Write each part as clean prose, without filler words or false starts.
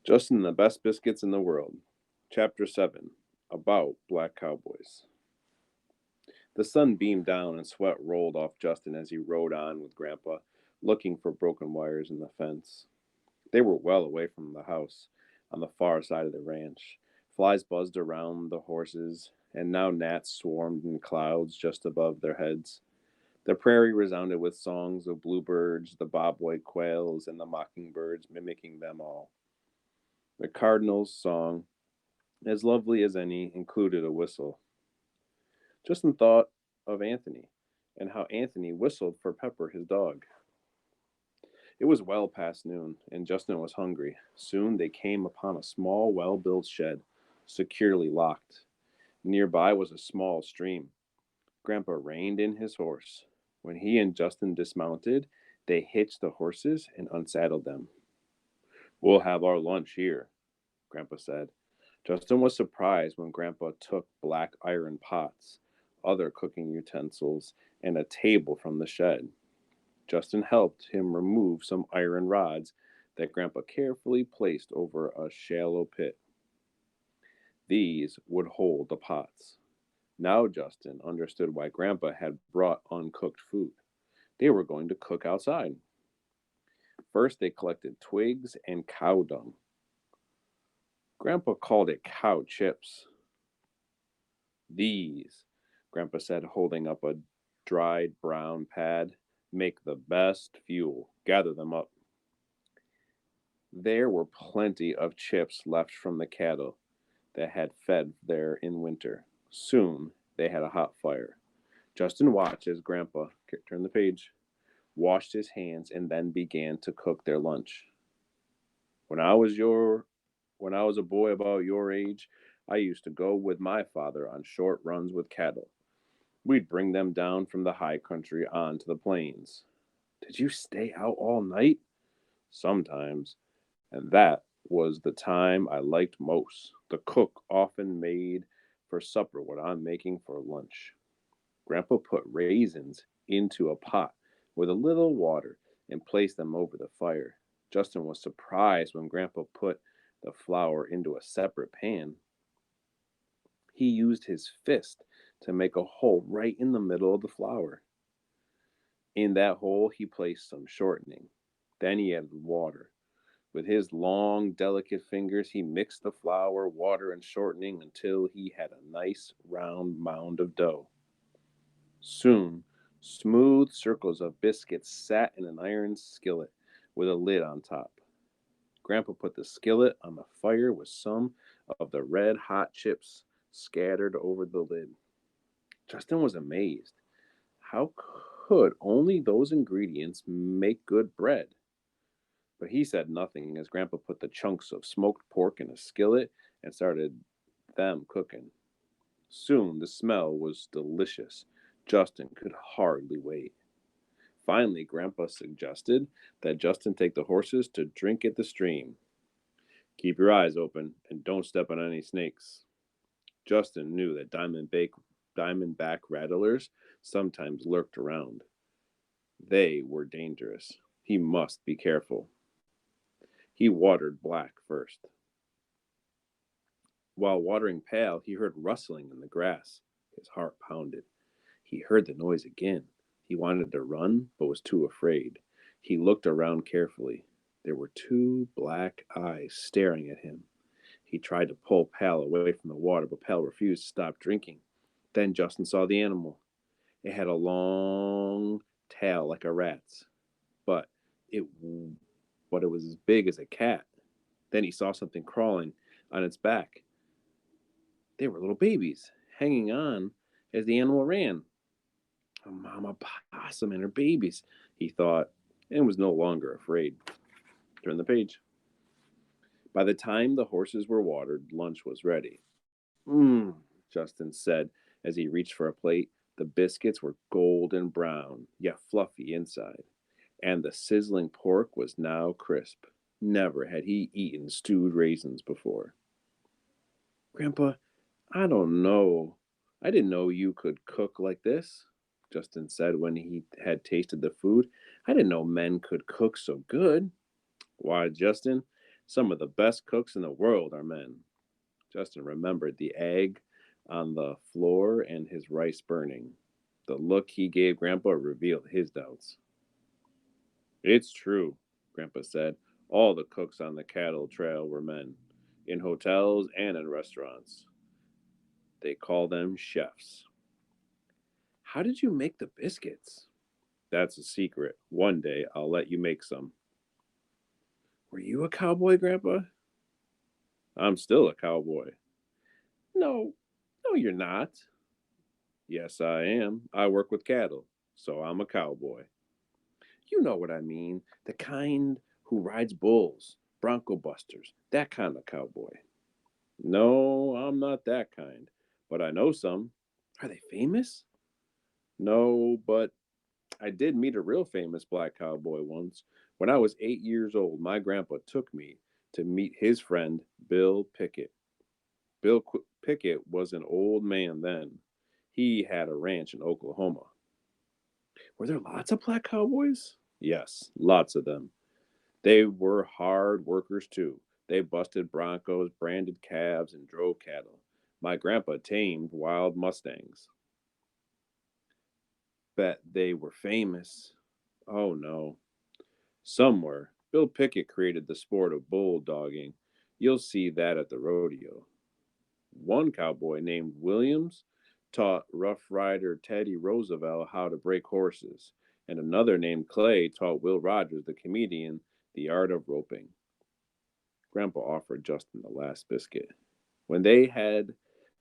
Justin and the Best Biscuits in the World. Chapter 7. About Black Cowboys. The sun beamed down and sweat rolled off Justin as he rode on with Grandpa, looking for broken wires in the fence. They were well away from the house, on the far side of the ranch. Flies buzzed around the horses, and now gnats swarmed in clouds just above their heads. The prairie resounded with songs of bluebirds, the bobwhite quails, and the mockingbirds mimicking them all. The cardinal's song, as lovely as any, included a whistle. Justin thought of Anthony and how Anthony whistled for Pepper, his dog. It was well past noon, and Justin was hungry. Soon they came upon a small, well built shed, securely locked. Nearby was a small stream. Grandpa reined in his horse. When he and Justin dismounted, they hitched the horses and unsaddled them. "We'll have our lunch here," Grandpa said. Justin was surprised when Grandpa took black iron pots, other cooking utensils, and a table from the shed. Justin helped him remove some iron rods that Grandpa carefully placed over a shallow pit. These would hold the pots. Now Justin understood why Grandpa had brought uncooked food. They were going to cook outside. First, they collected twigs and cow dung. Grandpa called it cow chips. "These," Grandpa said, holding up a dried brown pad, "make the best fuel. Gather them up." There were plenty of chips left from the cattle that had fed there in winter. Soon they had a hot fire. Justin watched as Grandpa turned the page, washed his hands, and then began to cook their lunch. When I was your when I was a boy about your age, I used to go with my father on short runs with cattle. We'd bring them down from the high country on to the plains. Did you stay out all night? Sometimes. And that was the time I liked most. The cook often made for supper what I'm making for lunch. Grandpa put raisins into a pot with a little water and placed them over the fire. Justin was surprised when Grandpa put the flour into a separate pan. He used his fist to make a hole right in the middle of the flour. In that hole, he placed some shortening. Then he added water. With his long, delicate fingers, he mixed the flour, water, and shortening until he had a nice round mound of dough. Soon, smooth circles of biscuits sat in an iron skillet with a lid on top. Grandpa put the skillet on the fire with some of the red hot chips scattered over the lid. Justin was amazed. How could only those ingredients make good bread? But he said nothing as Grandpa put the chunks of smoked pork in a skillet and started them cooking. Soon the smell was delicious. Justin could hardly wait. Finally, Grandpa suggested that Justin take the horses to drink at the stream. "Keep your eyes open and don't step on any snakes." Justin knew that diamondback rattlers sometimes lurked around. They were dangerous. He must be careful. He watered Black first. While watering Pale, he heard rustling in the grass. His heart pounded. He heard the noise again. He wanted to run, but was too afraid. He looked around carefully. There were two black eyes staring at him. He tried to pull Pal away from the water, but Pal refused to stop drinking. Then Justin saw the animal. It had a long tail like a rat's, but it but it was as big as a cat. Then he saw something crawling on its back. They were little babies, hanging on as the animal ran. A mama possum and her babies, he thought, and was no longer afraid. Turn the page. By the time the horses were watered, lunch was ready. Mmm, Justin said as he reached for a plate. The biscuits were golden brown, yet fluffy inside, and the sizzling pork was now crisp. Never had he eaten stewed raisins before. "Grandpa, I don't know. I didn't know you could cook like this," Justin said when he had tasted the food. "I didn't know men could cook so good." "Why, Justin, Some of the best cooks in the world are men. Justin remembered the egg on the floor and his rice burning. The look he gave Grandpa revealed his doubts. It's true, Grandpa said. All the cooks on the cattle trail were men, in hotels and in restaurants. They call them chefs. How did you make the biscuits? That's a secret. One day I'll let you make some. Were you a cowboy, Grandpa? I'm still a cowboy. No, no, you're not. Yes, I am. I work with cattle, so I'm a cowboy. You know what I mean. The kind who rides bulls, bronco busters, that kind of cowboy. No, I'm not that kind, but I know some. Are they famous? No, but I did meet a real famous black cowboy once. When I was 8 years old, my grandpa took me to meet his friend, Bill Pickett. Pickett was an old man then. He had a ranch in Oklahoma. Were there lots of black cowboys? Yes, lots of them. They were hard workers too. They busted broncos, branded calves, and drove cattle. My grandpa tamed wild mustangs. Bet they were famous. Oh no. Some were. Bill Pickett created the sport of bulldogging. You'll see that at the rodeo. One cowboy named Williams taught Rough Rider Teddy Roosevelt how to break horses, and another named Clay taught Will Rogers, the comedian, the art of roping. Grandpa offered Justin the last biscuit. When they had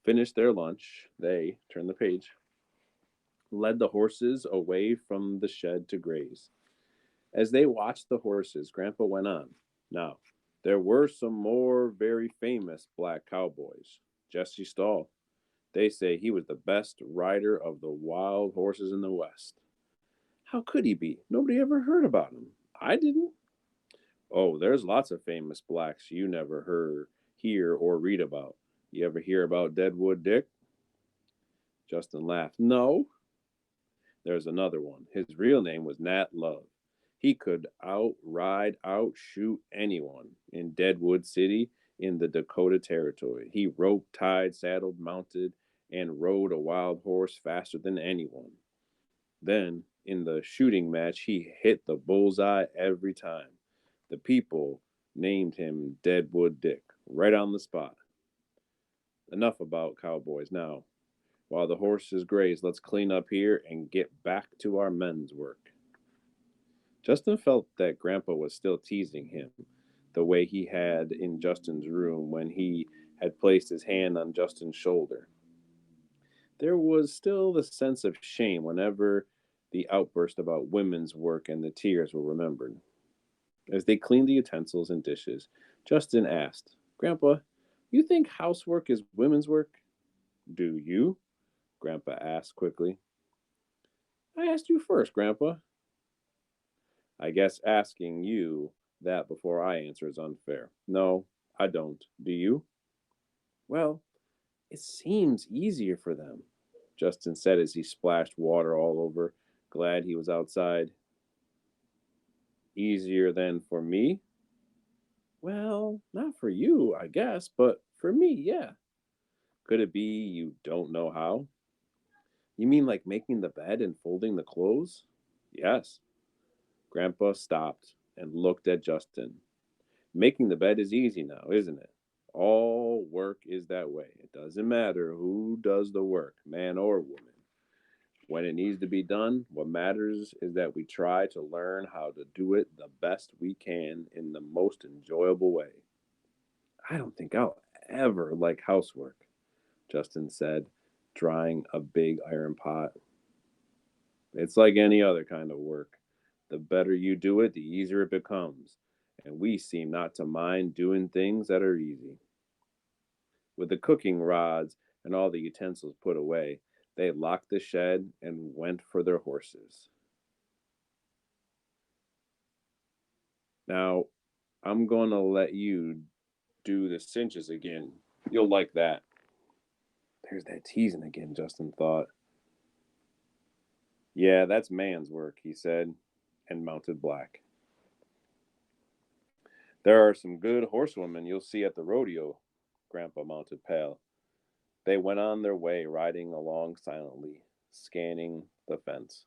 finished their lunch, they turned the page, led the horses away from the shed to graze. As they watched the horses, Grandpa went on. Now, there were some more very famous black cowboys. Jesse Stahl. They say he was the best rider of the wild horses in the West. How could he be? Nobody ever heard about him. I didn't. Oh, there's lots of famous blacks you never hear, or read about. You ever hear about Deadwood Dick? Justin laughed. No. There's another one. His real name was Nat Love. He could outride, outshoot anyone in Deadwood City in the Dakota Territory. He roped, tied, saddled, mounted, and rode a wild horse faster than anyone. Then, in the shooting match, he hit the bullseye every time. The people named him Deadwood Dick, right on the spot. Enough about cowboys now. While the horses graze, let's clean up here and get back to our men's work. Justin felt that Grandpa was still teasing him, the way he had in Justin's room when he had placed his hand on Justin's shoulder. There was still the sense of shame whenever the outburst about women's work and the tears were remembered. As they cleaned the utensils and dishes, Justin asked, Grandpa, you think housework is women's work? Do you? Grandpa asked quickly. I asked you first, Grandpa. I guess asking you that before I answer is unfair. No, I don't. Do you? Well, it seems easier for them, Justin said as he splashed water all over, glad he was outside. Easier than for me? Well, not for you, I guess, but for me, yeah. Could it be you don't know how? You mean like making the bed and folding the clothes? Yes. Grandpa stopped and looked at Justin. Making the bed is easy now, isn't it? All work is that way. It doesn't matter who does the work, man or woman. When it needs to be done, what matters is that we try to learn how to do it the best we can in the most enjoyable way. I don't think I'll ever like housework, Justin said, drying a big iron pot. It's like any other kind of work. The better you do it, the easier it becomes. And we seem not to mind doing things that are easy. With the cooking rods and all the utensils put away, they locked the shed and went for their horses. Now, I'm going to let you do the cinches again. You'll like that. There's that teasing again, Justin thought. Yeah, that's man's work, he said, and mounted Black. There are some good horsewomen you'll see at the rodeo, Grandpa mounted pale. They went on their way, riding along silently, scanning the fence.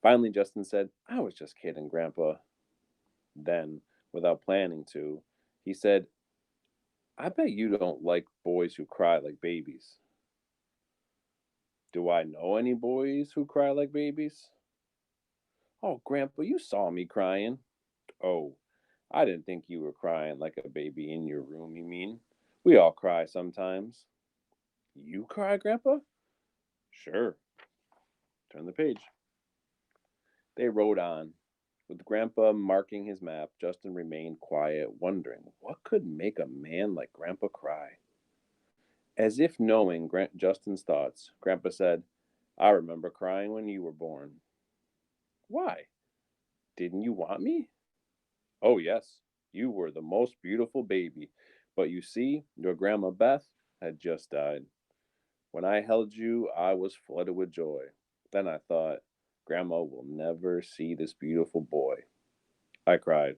Finally, Justin said, I was just kidding, Grandpa. Then, without planning to, he said, I bet you don't like boys who cry like babies. Do I know any boys who cry like babies? Oh, Grandpa, you saw me crying. Oh, I didn't think you were crying like a baby in your room, you mean? We all cry sometimes. You cry, Grandpa? Sure. Turn the page. They rode on. With Grandpa marking his map, Justin remained quiet, wondering what could make a man like Grandpa cry. As if knowing Justin's thoughts, Grandpa said, I remember crying when you were born. Why? Didn't you want me? Oh, yes. You were the most beautiful baby. But you see, your Grandma Beth had just died. When I held you, I was flooded with joy. Then I thought, Grandma will never see this beautiful boy. I cried.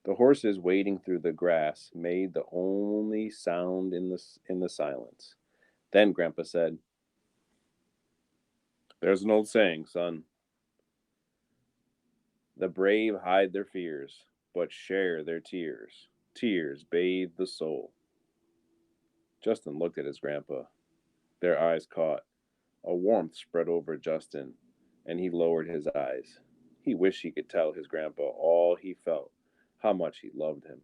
The horses wading through the grass made the only sound in the silence. Then Grandpa said, There's an old saying, son. The brave hide their fears, but share their tears. Tears bathe the soul. Justin looked at his grandpa. Their eyes caught. A warmth spread over Justin, and he lowered his eyes. He wished he could tell his grandpa all he felt, how much he loved him.